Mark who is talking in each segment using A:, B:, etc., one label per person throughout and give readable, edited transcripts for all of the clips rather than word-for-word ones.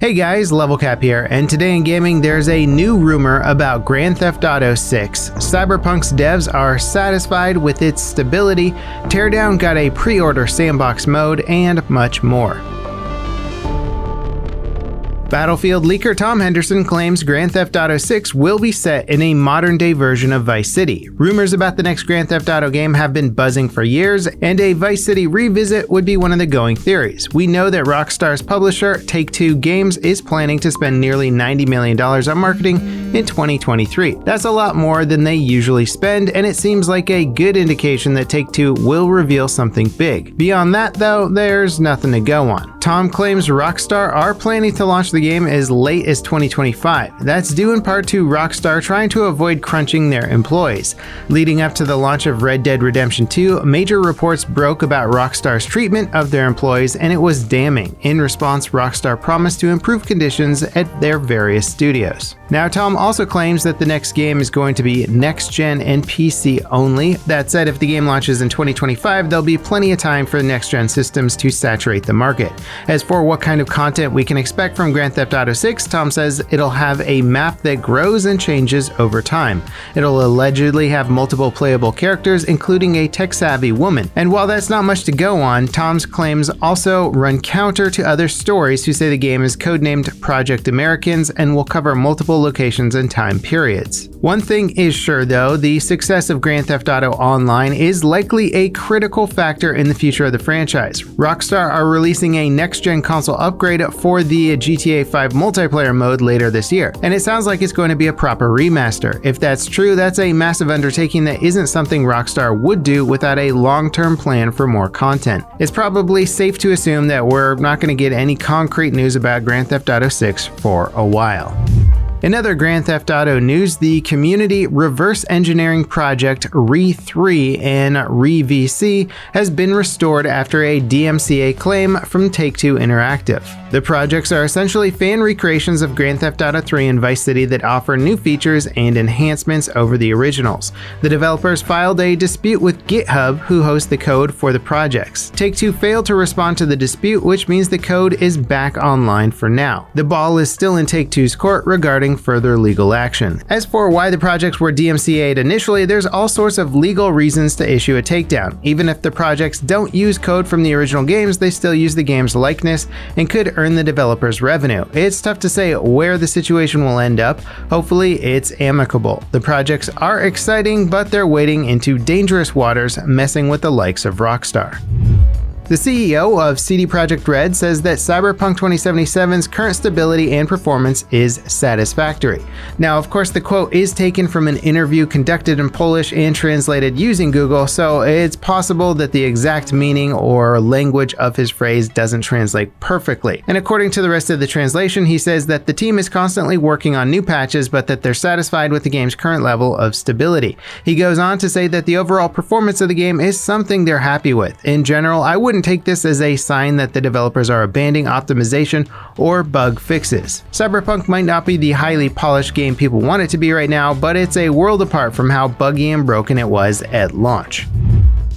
A: Hey guys, Level Cap here, and today in gaming there's a new rumor about Grand Theft Auto 6. Cyberpunk's devs are satisfied with its stability, Teardown got a pre-order sandbox mode, and much more. Battlefield leaker Tom Henderson claims Grand Theft Auto 6 will be set in a modern-day version of Vice City. Rumors about the next Grand Theft Auto game have been buzzing for years, and a Vice City revisit would be one of the going theories. We know that Rockstar's publisher, Take-Two Games, is planning to spend nearly $90 million on marketing in 2023. That's a lot more than they usually spend, and it seems like a good indication that Take-Two will reveal something big. Beyond that, though, there's nothing to go on. Tom claims Rockstar are planning to launch the game as late as 2025. That's due in part to Rockstar trying to avoid crunching their employees. Leading up to the launch of Red Dead Redemption 2, major reports broke about Rockstar's treatment of their employees, and it was damning. In response, Rockstar promised to improve conditions at their various studios. Now, Tom also claims that the next game is going to be next-gen and PC only. That said, if the game launches in 2025, there'll be plenty of time for next-gen systems to saturate the market. As for what kind of content we can expect from Grand Theft Auto 6, Tom says it'll have a map that grows and changes over time. It'll allegedly have multiple playable characters, including a tech-savvy woman. And while that's not much to go on, Tom's claims also run counter to other stories who say the game is codenamed Project Americans and will cover multiple locations and time periods. One thing is sure though, the success of Grand Theft Auto Online is likely a critical factor in the future of the franchise. Rockstar are releasing a next-gen console upgrade for the GTA 5 multiplayer mode later this year, and it sounds like it's going to be a proper remaster. If that's true, that's a massive undertaking that isn't something Rockstar would do without a long-term plan for more content. It's probably safe to assume that we're not going to get any concrete news about Grand Theft Auto 6 for a while. In other Grand Theft Auto news, the community reverse engineering project Re3 and Re-VC has been restored after a DMCA claim from Take-Two Interactive. The projects are essentially fan recreations of Grand Theft Auto 3 and Vice City that offer new features and enhancements over the originals. The developers filed a dispute with GitHub, who hosts the code for the projects. Take-Two failed to respond to the dispute, which means the code is back online for now. The ball is still in Take-Two's court regarding further legal action. As for why the projects were DMCA'd initially, there's all sorts of legal reasons to issue a takedown. Even if the projects don't use code from the original games, they still use the game's likeness and could earn the developers revenue. It's tough to say where the situation will end up. Hopefully it's amicable. The projects are exciting, but they're wading into dangerous waters, messing with the likes of Rockstar. The CEO of CD Projekt Red says that Cyberpunk 2077's current stability and performance is satisfactory. Now, of course, the quote is taken from an interview conducted in Polish and translated using Google, so it's possible that the exact meaning or language of his phrase doesn't translate perfectly. And according to the rest of the translation, he says that the team is constantly working on new patches, but that they're satisfied with the game's current level of stability. He goes on to say that the overall performance of the game is something they're happy with. In general, I wouldn't take this as a sign that the developers are abandoning optimization or bug fixes. Cyberpunk might not be the highly polished game people want it to be right now, but it's a world apart from how buggy and broken it was at launch.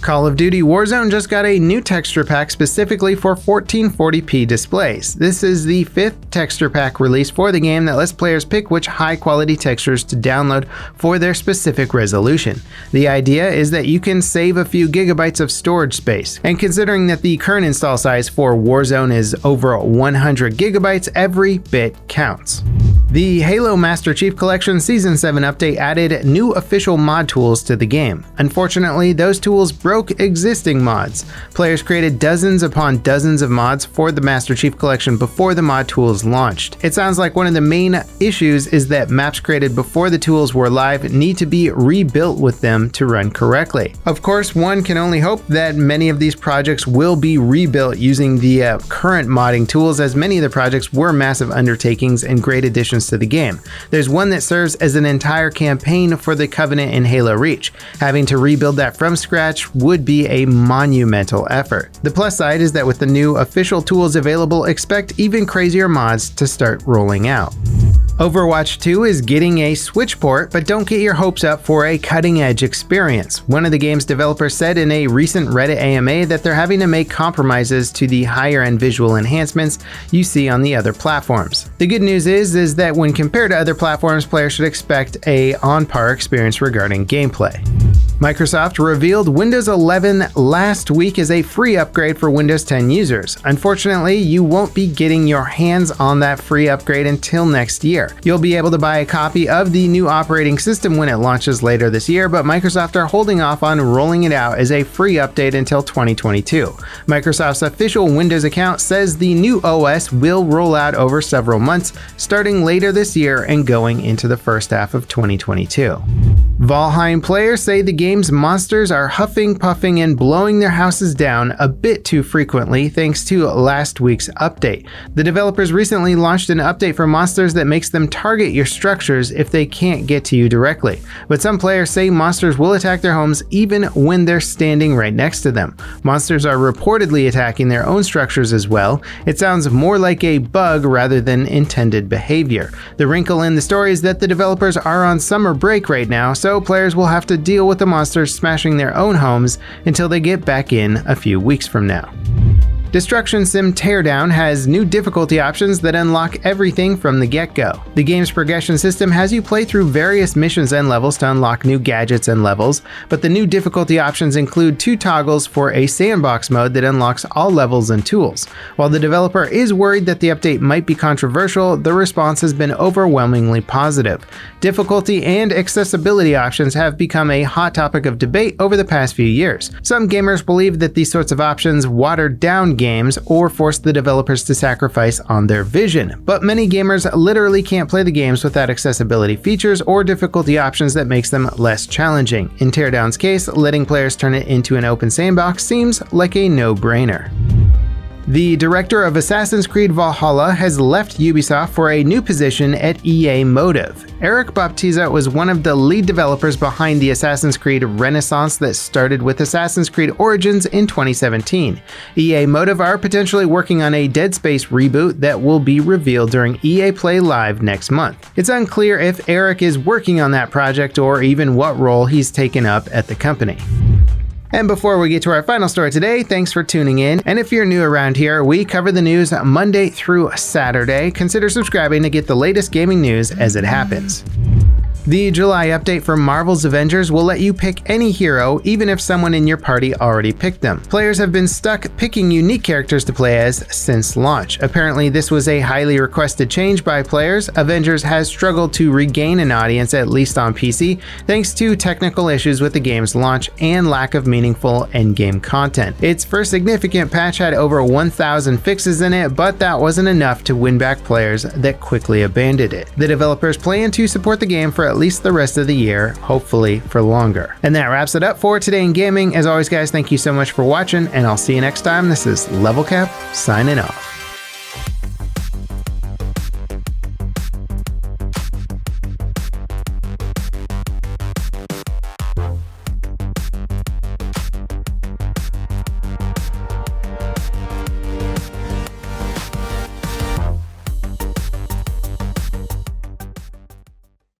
A: Call of Duty Warzone just got a new texture pack specifically for 1440p displays. This is the 5th texture pack release for the game that lets players pick which high-quality textures to download for their specific resolution. The idea is that you can save a few gigabytes of storage space, and considering that the current install size for Warzone is over 100 gigabytes, every bit counts. The Halo Master Chief Collection Season 7 update added new official mod tools to the game. Unfortunately, those tools broke existing mods. Players created dozens upon dozens of mods for the Master Chief Collection before the mod tools launched. It sounds like one of the main issues is that maps created before the tools were live need to be rebuilt with them to run correctly. Of course, one can only hope that many of these projects will be rebuilt using the current modding tools, as many of the projects were massive undertakings and great additions to the game. There's one that serves as an entire campaign for the Covenant in Halo Reach. Having to rebuild that from scratch would be a monumental effort. The plus side is that with the new official tools available, expect even crazier mods to start rolling out. Overwatch 2 is getting a Switch port, but don't get your hopes up for a cutting-edge experience. One of the game's developers said in a recent Reddit AMA that they're having to make compromises to the higher-end visual enhancements you see on the other platforms. The good news is that when compared to other platforms, players should expect a on-par experience regarding gameplay. Microsoft revealed Windows 11 last week as a free upgrade for Windows 10 users. Unfortunately, you won't be getting your hands on that free upgrade until next year. You'll be able to buy a copy of the new operating system when it launches later this year, but Microsoft are holding off on rolling it out as a free update until 2022. Microsoft's official Windows account says the new OS will roll out over several months, starting later this year and going into the first half of 2022. Valheim players say the game's monsters are huffing, puffing, and blowing their houses down a bit too frequently thanks to last week's update. The developers recently launched an update for monsters that makes them target your structures if they can't get to you directly. But some players say monsters will attack their homes even when they're standing right next to them. Monsters are reportedly attacking their own structures as well. It sounds more like a bug rather than intended behavior. The wrinkle in the story is that the developers are on summer break right now, so players will have to deal with the monsters smashing their own homes until they get back in a few weeks from now. Destruction Sim Teardown has new difficulty options that unlock everything from the get-go. The game's progression system has you play through various missions and levels to unlock new gadgets and levels, but the new difficulty options include 2 toggles for a sandbox mode that unlocks all levels and tools. While the developer is worried that the update might be controversial, the response has been overwhelmingly positive. Difficulty and accessibility options have become a hot topic of debate over the past few years. Some gamers believe that these sorts of options watered down games or force the developers to sacrifice on their vision, but many gamers literally can't play the games without accessibility features or difficulty options that makes them less challenging. In Teardown's case, letting players turn it into an open sandbox seems like a no-brainer. The director of Assassin's Creed Valhalla has left Ubisoft for a new position at EA Motive. Eric Baptista was one of the lead developers behind the Assassin's Creed Renaissance that started with Assassin's Creed Origins in 2017. EA Motive are potentially working on a Dead Space reboot that will be revealed during EA Play Live next month. It's unclear if Eric is working on that project or even what role he's taken up at the company. And before we get to our final story today, thanks for tuning in. And if you're new around here, we cover the news Monday through Saturday. Consider subscribing to get the latest gaming news as it happens. The July update for Marvel's Avengers will let you pick any hero, even if someone in your party already picked them. Players have been stuck picking unique characters to play as since launch. Apparently, this was a highly requested change by players. Avengers has struggled to regain an audience, at least on PC, thanks to technical issues with the game's launch and lack of meaningful endgame content. Its first significant patch had over 1,000 fixes in it, but that wasn't enough to win back players that quickly abandoned it. The developers plan to support the game for at least the rest of the year, hopefully for longer. And that wraps it up for today in gaming. As always, guys, thank you so much for watching, and I'll see you next time. This is Level Cap signing off.